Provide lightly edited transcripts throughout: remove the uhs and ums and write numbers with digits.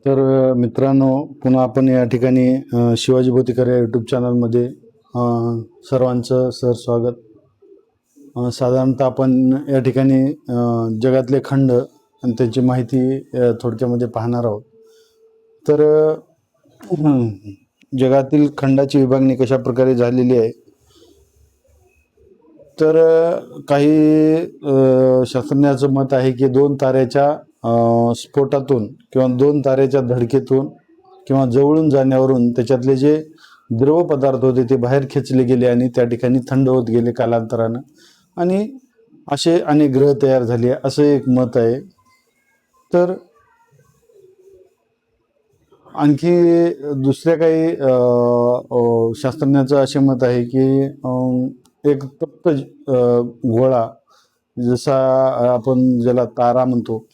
मित्रांनो, पुन्हा आपण या ठिकाणी शिवाजी भौतिकर या यूट्यूब चॅनलमध्ये सर्वांचं स्वागत. साधारणतः आपण या ठिकाणी जगातले खंड आणि त्यांची माहिती थोडक्यामध्ये पाहणार आहोत. तर जगातील खंडाची विभागणी कशा प्रकारे झालेली आहे, तर काही शास्त्रज्ञांचं मत आहे की 2 ताऱ्याच्या स्फोटातून किंवा 2 ताऱ्याच्या धडकेतून किंवा जवळून जाण्यावरून त्याच्यातले जे द्रव पदार्थ होते ते बाहेर खेचले गेले आणि त्या ठिकाणी थंड होत गेले कालांतरानं, आणि असे अनेक ग्रह तयार झाले असं एक मत आहे. तर आणखी दुसऱ्या काही शास्त्रज्ञांचं असे मत आहे की एक तप्त गोळा, जसा आपण ज्याला तारा म्हणतो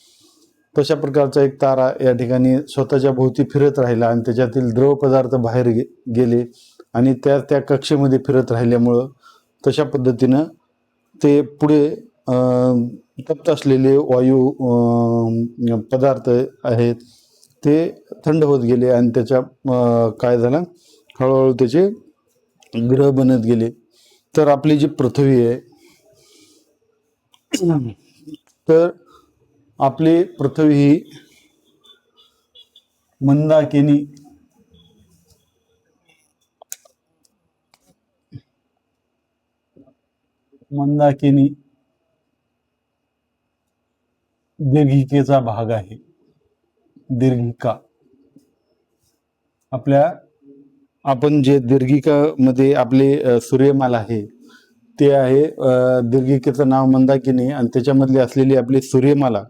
तशा प्रकारचा एक तारा या ठिकाणी स्वतःच्या भोवती फिरत राहिला आणि त्याच्यातील द्रव पदार्थ बाहेर गेले आणि त्या कक्षेमध्ये फिरत राहिल्यामुळं तशा पद्धतीनं ते पुढे तप्त असलेले वायू पदार्थ आहेत ते थंड होत गेले आणि त्याच्या काय झालं, हळूहळू त्याचे ग्रह बनत गेले. तर आपली जी पृथ्वी आहे, तर आपली पृथ्वी ही मंदाकिनी दीर्घिकेचा भाग आहे. दीर्घिका आपण जे दीर्घिकामध्ये आपले सूर्यमाला आहे ते आहे, दीर्घिकेचं नाव मंदाकिनी आणि त्याच्यामधली असलेली आपली सूर्यमाला,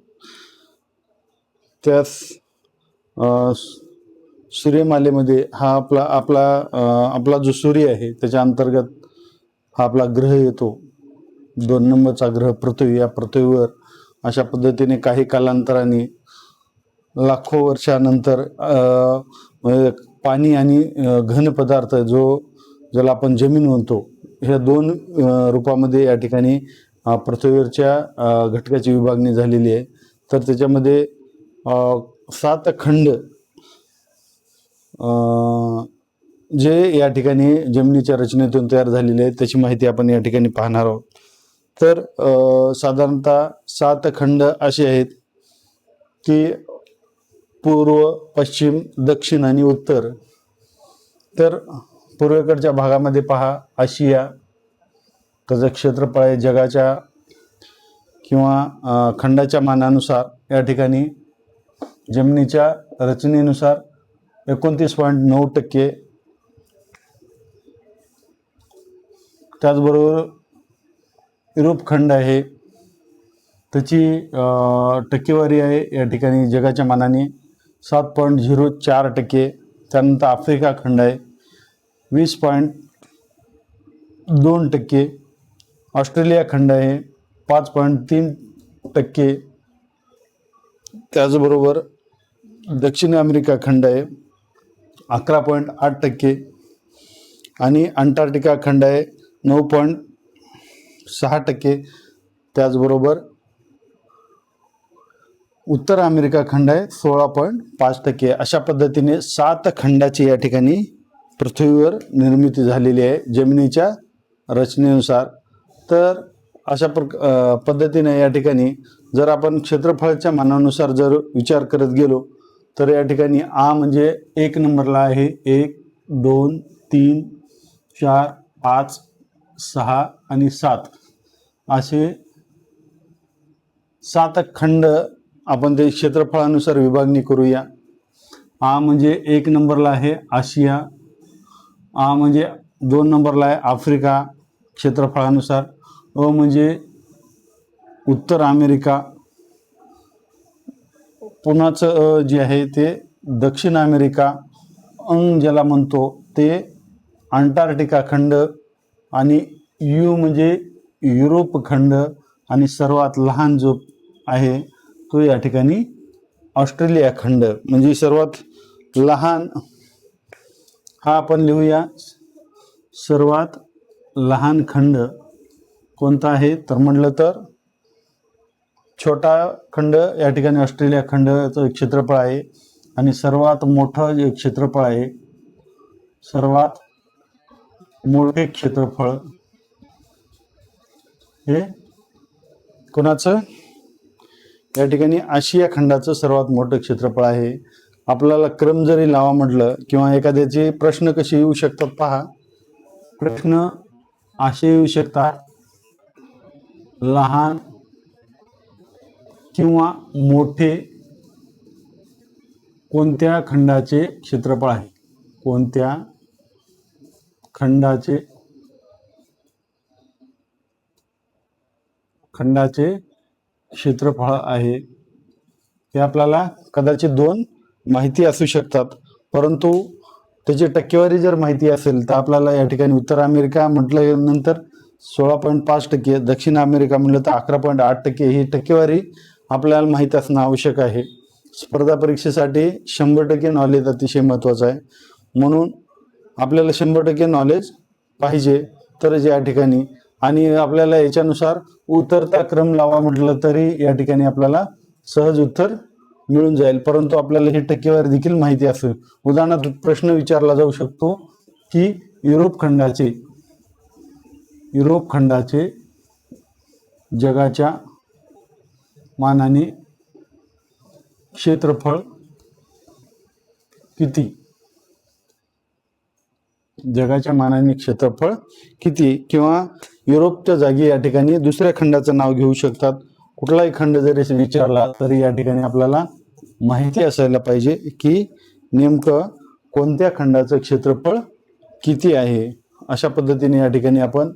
त्या सूर्यमालेमध्ये हा आपला जो सूर्य आहे त्याच्या अंतर्गत हा आपला ग्रह येतो. 2 नंबरचा ग्रह पृथ्वी. या पृथ्वीवर अशा पद्धतीने काही कालांतराने लाखो वर्षानंतर पाणी आणि घन पदार्थ ज्याला आपण जमीन म्हणतो, ह्या 2 रूपामध्ये या ठिकाणी पृथ्वीवरच्या घटकाची विभागणी झालेली आहे. तर त्याच्यामध्ये 7 खंड जे या ठिकाणी जमिनीच्या रचनेतून तयार झालेले आहेत त्याची माहिती आपण या ठिकाणी पाहणार आहोत. तर साधारणतः 7 खंड असे आहेत की पूर्व, पश्चिम, दक्षिण आणि उत्तर. तर पूर्वेकडच्या भागामध्ये पहा आशिया, त्याचं क्षेत्रफळ आहे जगाच्या किंवा खंडाच्या मानानुसार या ठिकाणी जमिनीच्या रचनेनुसार 29.9%. त्याचबरोबर युरोप खंड आहे, त्याची टक्केवारी आहे या ठिकाणी जगाच्या मानाने 7.04%. त्यानंतर आफ्रिका खंड आहे 20.2%. ऑस्ट्रेलिया खंड आहे 5.3%. त्याचबरोबर दक्षिण अमेरिका खंड आहे 11.8% आणि अंटार्क्टिका खंड आहे 9.6%. त्याचबरोबर उत्तर अमेरिका खंड आहे 16.5%. अशा पद्धतीने 7 खंडाची या ठिकाणी पृथ्वीवर निर्मिती झालेली आहे जमिनीच्या रचनेनुसार. तर अशा पद्धतीने या ठिकाणी जर आपण क्षेत्रफळाच्या मानानुसार जर विचार करत गेलो तर या ठिकाणी म्हणजे 1 नंबरला आहे. 1, 2, 3, 4, 5, 6 आणि 7 असे 7 खंड आपण ते क्षेत्रफळानुसार विभागणी करूया. म्हणजे 1 नंबरला आहे आशिया. म्हणजे 2 नंबरला आहे आफ्रिका क्षेत्रफळानुसार. म्हणजे उत्तर अमेरिका. पुन्हाच जे आहे ते दक्षिण अमेरिका. ज्याला म्हणतो ते अंटार्क्टिका खंड. आणि म्हणजे युरोप खंड. आणि सर्वात लहान जो आहे तो या ठिकाणी ऑस्ट्रेलिया खंड. म्हणजे सर्वात लहान हा आपण लिहूया. सर्वात लहान खंड कोणता आहे तर म्हटलं तर छोटा खंड या ठिकाणी ऑस्ट्रेलिया खंडाचं क्षेत्रफळ आहे आणि सर्वात मोठं जे क्षेत्रफळ आहे, सर्वात मोठे क्षेत्रफळ हे कोणाचं? या ठिकाणी आशिया खंडाचं सर्वात मोठं क्षेत्रफळ आहे. आपल्याला क्रम जरी लावा म्हटलं किंवा एखाद्याचे प्रश्न कसे येऊ शकतात पहा. प्रश्न असे येऊ शकतात, लहान किंवा मोठे कोणत्या खंडाचे क्षेत्रफळ आहे? कोणत्या खंडाचे क्षेत्रफळ आहे? हे आपल्याला कदाचित 2 माहिती असू शकतात, परंतु त्याची टक्केवारी जर माहिती असेल तर आपल्याला या ठिकाणी उत्तर अमेरिका म्हटल्यानंतर 16.5%, दक्षिण अमेरिका म्हटलं तर 11.8% ही टक्केवारी आपल्याला माहिती असणं आवश्यक आहे. स्पर्धा परीक्षेसाठी 100% नॉलेज अतिशय महत्त्वाचं आहे, म्हणून आपल्याला 100% नॉलेज पाहिजे तरच या ठिकाणी. आणि आपल्याला याच्यानुसार उतरता क्रम लावा म्हटलं तरी या ठिकाणी आपल्याला सहज उत्तर मिळून जाईल, परंतु आपल्याला ही टक्केवारी देखील माहिती असेल. उदाहरणार्थ प्रश्न विचारला जाऊ शकतो की युरोप खंडाचे जगाच्या मानाने क्षेत्रफळ किती? जगाच्या मानाने क्षेत्रफळ किती? किंवा युरोपच्या जागी या ठिकाणी दुसऱ्या खंडाचं नाव घेऊ शकतात. कुठलाही खंड जरी विचारला तरी या ठिकाणी आपल्याला माहिती असायला पाहिजे की नेमकं कोणत्या खंडाचं क्षेत्रफळ किती आहे. अशा पद्धतीने या ठिकाणी आपण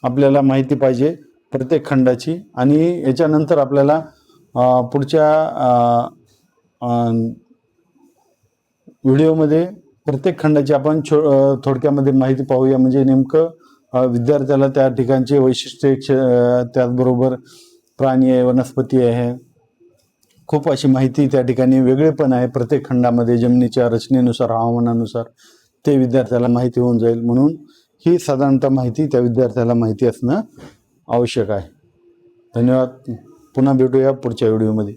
आपल्याला माहिती पाहिजे प्रत्येक खंडाची. आणि याच्यानंतर आपल्याला पुढच्या व्हिडिओमध्ये प्रत्येक खंडाची आपण थोडक्यामध्ये माहिती पाहूया, म्हणजे नेमकं विद्यार्थ्याला त्या ठिकाणचे वैशिष्ट्ये, त्याचबरोबर प्राणी आहे, वनस्पती आहे, खूप अशी माहिती त्या ठिकाणी वेगळेपण आहे प्रत्येक खंडामध्ये, जमिनीच्या रचनेनुसार, हवामानानुसार ते विद्यार्थ्याला माहिती होऊन जाईल. म्हणून ही साधारणतः माहिती त्या विद्यार्थ्याला माहिती असणं आवश्यक आहे. धन्यवाद. पुन्हा भेटूया पुढच्या व्हिडिओमध्ये.